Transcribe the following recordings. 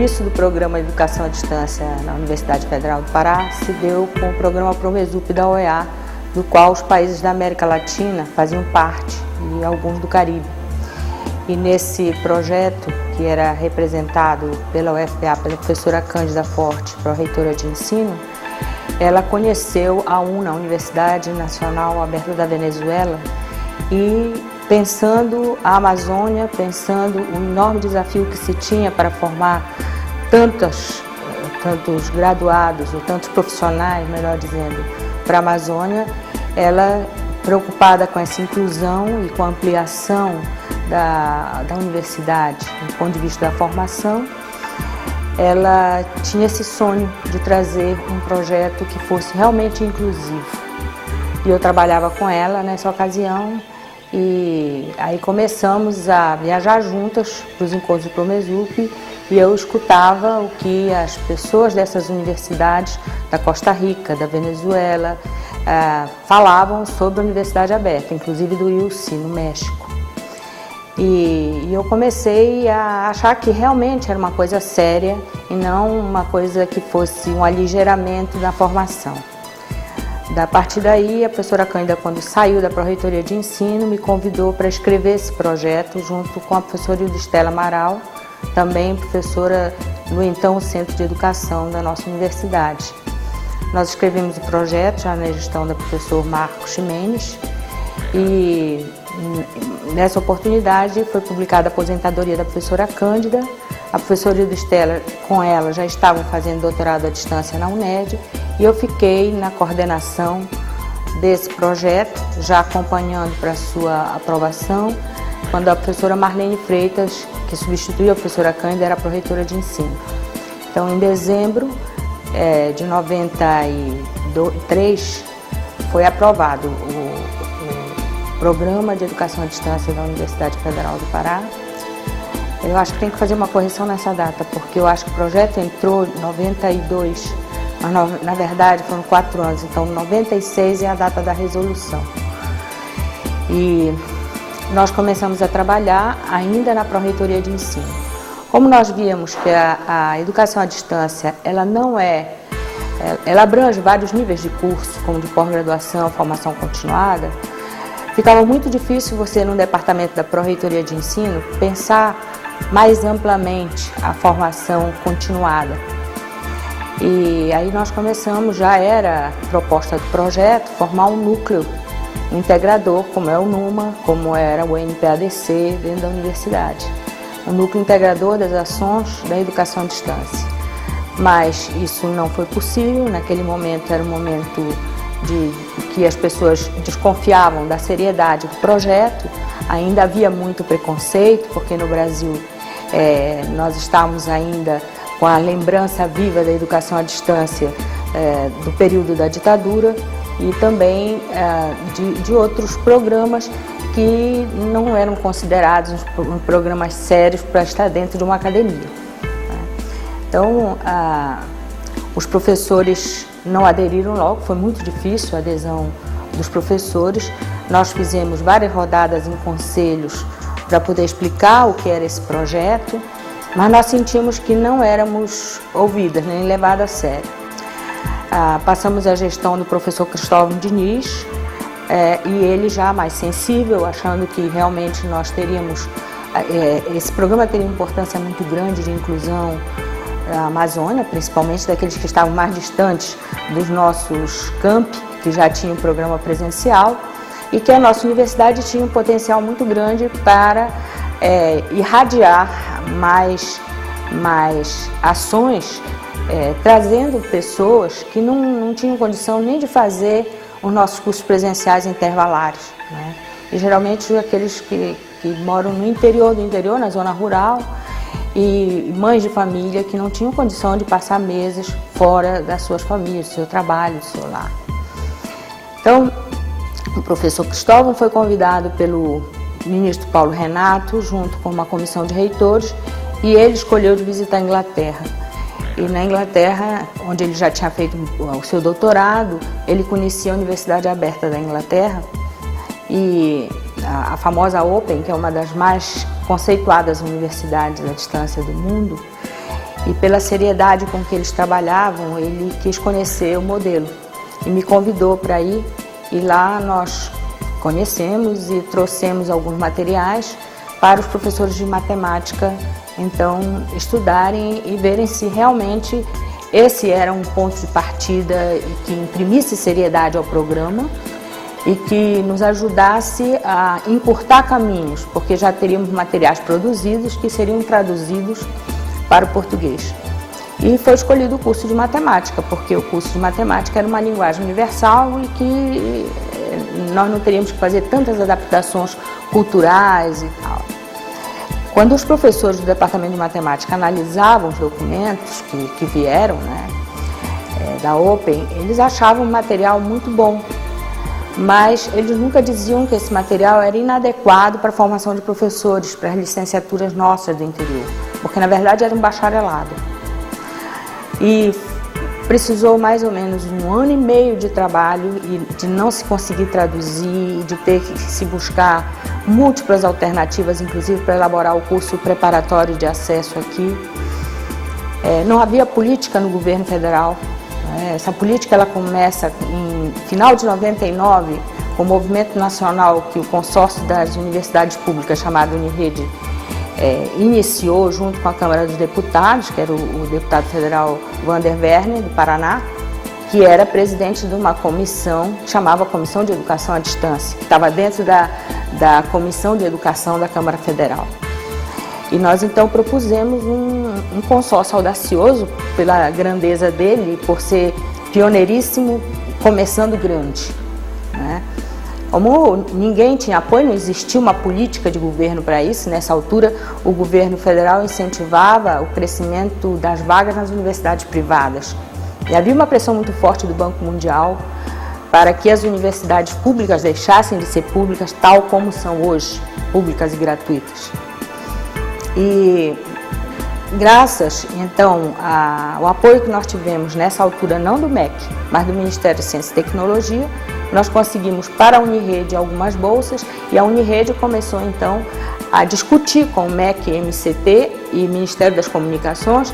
início do programa de Educação à Distância na Universidade Federal do Pará se deu com o programa Promesup da OEA, do qual os países da América Latina faziam parte e alguns do Caribe. E nesse projeto, que era representado pela UFPA, pela professora Cândida Forte, pró-reitora de ensino, ela conheceu a UNA, a Universidade Nacional Aberta da Venezuela, e pensando a Amazônia, pensando o enorme desafio que se tinha para formar tantos graduados, ou tantos profissionais, melhor dizendo, para a Amazônia, ela, preocupada com essa inclusão e com a ampliação da universidade, do ponto de vista da formação, ela tinha esse sonho de trazer um projeto que fosse realmente inclusivo. E eu trabalhava com ela nessa ocasião, e aí começamos a viajar juntas para os encontros do Promesup, e eu escutava o que as pessoas dessas universidades da Costa Rica, da Venezuela, falavam sobre a Universidade Aberta, inclusive do UC, no México. E eu comecei a achar que realmente era uma coisa séria e não uma coisa que fosse um aligeramento da formação. A partir daí, a professora Cândida, quando saiu da Pró-Reitoria de Ensino, me convidou para escrever esse projeto junto com a professora Ildistela Amaral, também professora no então Centro de Educação da nossa universidade. Nós escrevemos o projeto já na gestão da professora Marcos Ximenes, e nessa oportunidade foi publicada a aposentadoria da professora Cândida. A professora Ildistela, com ela, já estavam fazendo doutorado à distância na UNED, e eu fiquei na coordenação desse projeto, já acompanhando para sua aprovação, quando a professora Marlene Freitas, que substituiu a professora Cândida, era pró-reitora de ensino. Então, em dezembro de 93, foi aprovado o Programa de Educação à Distância da Universidade Federal do Pará. Eu acho que tem que fazer uma correção nessa data, porque eu acho que o projeto entrou em 92, mas na verdade foram 4 anos, então 96 é a data da resolução. E nós começamos a trabalhar ainda na Pró-Reitoria de Ensino. Como nós víamos que a educação à distância, ela abrange vários níveis de curso, como de pós-graduação, formação continuada, ficava muito difícil você, no departamento da Pró-Reitoria de Ensino, pensar mais amplamente a formação continuada. E aí nós começamos, já era proposta do projeto, formar um núcleo integrador, como é o NUMA, como era o NPADC dentro da universidade. Um núcleo integrador das ações da educação à distância. Mas isso não foi possível, naquele momento era um momento de que as pessoas desconfiavam da seriedade do projeto, ainda havia muito preconceito, porque no Brasil nós estávamos ainda com a lembrança viva da educação à distância do período da ditadura e também de outros programas que não eram considerados programas sérios para estar dentro de uma academia. Então, os professores não aderiram logo, foi muito difícil a adesão dos professores. Nós fizemos várias rodadas em conselhos para poder explicar o que era esse projeto, mas nós sentimos que não éramos ouvidas, nem levadas a sério. Passamos a gestão do professor Cristóvão Diniz, e ele já mais sensível, achando que realmente nós teríamos, esse programa teria uma importância muito grande de inclusão da Amazônia, principalmente daqueles que estavam mais distantes dos nossos campi, que já tinham programa presencial, e que a nossa universidade tinha um potencial muito grande para irradiar mais ações, trazendo pessoas que não tinham condição nem de fazer os nossos cursos presenciais intervalares, né? E geralmente aqueles que moram no interior do interior, na zona rural, e mães de família que não tinham condição de passar meses fora das suas famílias, do seu trabalho, do seu lar. Então, o professor Cristóvão foi convidado pelo ministro Paulo Renato, junto com uma comissão de reitores, e ele escolheu de visitar a Inglaterra. E na Inglaterra, onde ele já tinha feito o seu doutorado, ele conhecia a Universidade Aberta da Inglaterra e a famosa Open, que é uma das mais conceituadas universidades à distância do mundo. E pela seriedade com que eles trabalhavam, ele quis conhecer o modelo e me convidou para ir. E lá nós conhecemos e trouxemos alguns materiais para os professores de matemática, então, estudarem e verem se realmente esse era um ponto de partida e que imprimisse seriedade ao programa e que nos ajudasse a encurtar caminhos, porque já teríamos materiais produzidos que seriam traduzidos para o português. E foi escolhido o curso de matemática, porque o curso de matemática era uma linguagem universal e que nós não teríamos que fazer tantas adaptações culturais e tal. Quando os professores do Departamento de Matemática analisavam os documentos que vieram, né, da Open, eles achavam o material muito bom, mas eles nunca diziam que esse material era inadequado para a formação de professores, para as licenciaturas nossas do interior, porque na verdade era um bacharelado. E precisou mais ou menos 1 ano e meio de trabalho e de não se conseguir traduzir, de ter que se buscar múltiplas alternativas, inclusive para elaborar o curso preparatório de acesso aqui. Não havia política no governo federal. Essa política ela começa em final de 99, com o movimento nacional que o consórcio das universidades públicas, chamado Unirede, iniciou junto com a Câmara dos Deputados, que era o deputado federal Wander Werner, do Paraná, que era presidente de uma comissão que chamava Comissão de Educação à Distância, que estava dentro da Comissão de Educação da Câmara Federal. E nós então propusemos um consórcio audacioso pela grandeza dele, por ser pioneiríssimo, começando grande, né? Como ninguém tinha apoio, não existia uma política de governo para isso, nessa altura o governo federal incentivava o crescimento das vagas nas universidades privadas. E havia uma pressão muito forte do Banco Mundial para que as universidades públicas deixassem de ser públicas tal como são hoje, públicas e gratuitas. E graças, então, ao apoio que nós tivemos nessa altura, não do MEC, mas do Ministério de Ciência e Tecnologia, nós conseguimos para a Unirede algumas bolsas e a Unirede começou, então, a discutir com o MEC, MCT e Ministério das Comunicações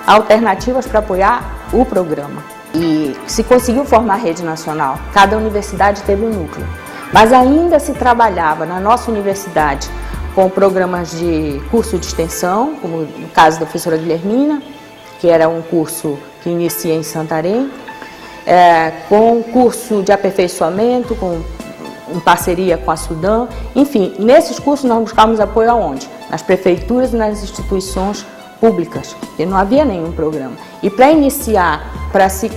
alternativas para apoiar o programa. E se conseguiu formar a rede nacional, cada universidade teve um núcleo, mas ainda se trabalhava na nossa universidade com programas de curso de extensão, como no caso da professora Guilhermina, que era um curso que inicia em Santarém, com curso de aperfeiçoamento, em parceria com a Sudam. Enfim, nesses cursos nós buscávamos apoio aonde? Nas prefeituras e nas instituições públicas, porque não havia nenhum programa. E para iniciar, para se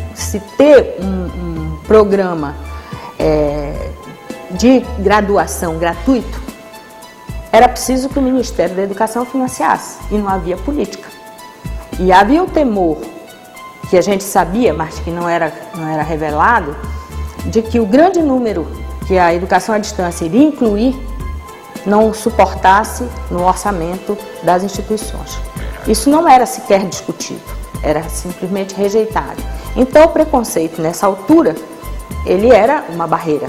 ter um programa de graduação gratuito, era preciso que o Ministério da Educação financiasse, e não havia política. E havia o temor, que a gente sabia, mas que não era revelado, de que o grande número que a educação à distância iria incluir não suportasse no orçamento das instituições. Isso não era sequer discutido, era simplesmente rejeitado. Então o preconceito nessa altura, ele era uma barreira.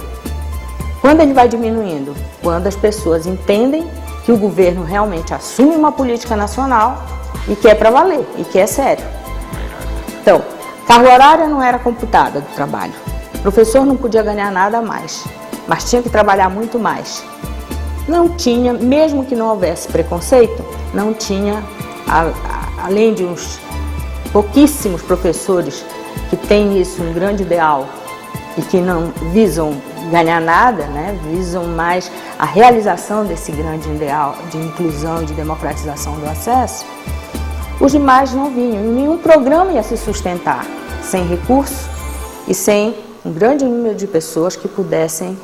Quando ele vai diminuindo? Quando as pessoas entendem que o governo realmente assume uma política nacional e que é para valer, e que é sério. Então, carga horária não era computada do trabalho. O professor não podia ganhar nada a mais, mas tinha que trabalhar muito mais. Não tinha, mesmo que não houvesse preconceito, não tinha, além de uns pouquíssimos professores que têm isso, um grande ideal, e que não visam ganhar nada, né? Visam mais a realização desse grande ideal de inclusão e de democratização do acesso, os demais não vinham. E nenhum programa ia se sustentar sem recurso e sem um grande número de pessoas que pudessem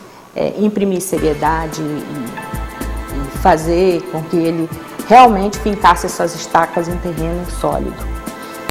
imprimir seriedade e fazer com que ele realmente fincasse suas estacas em terreno sólido.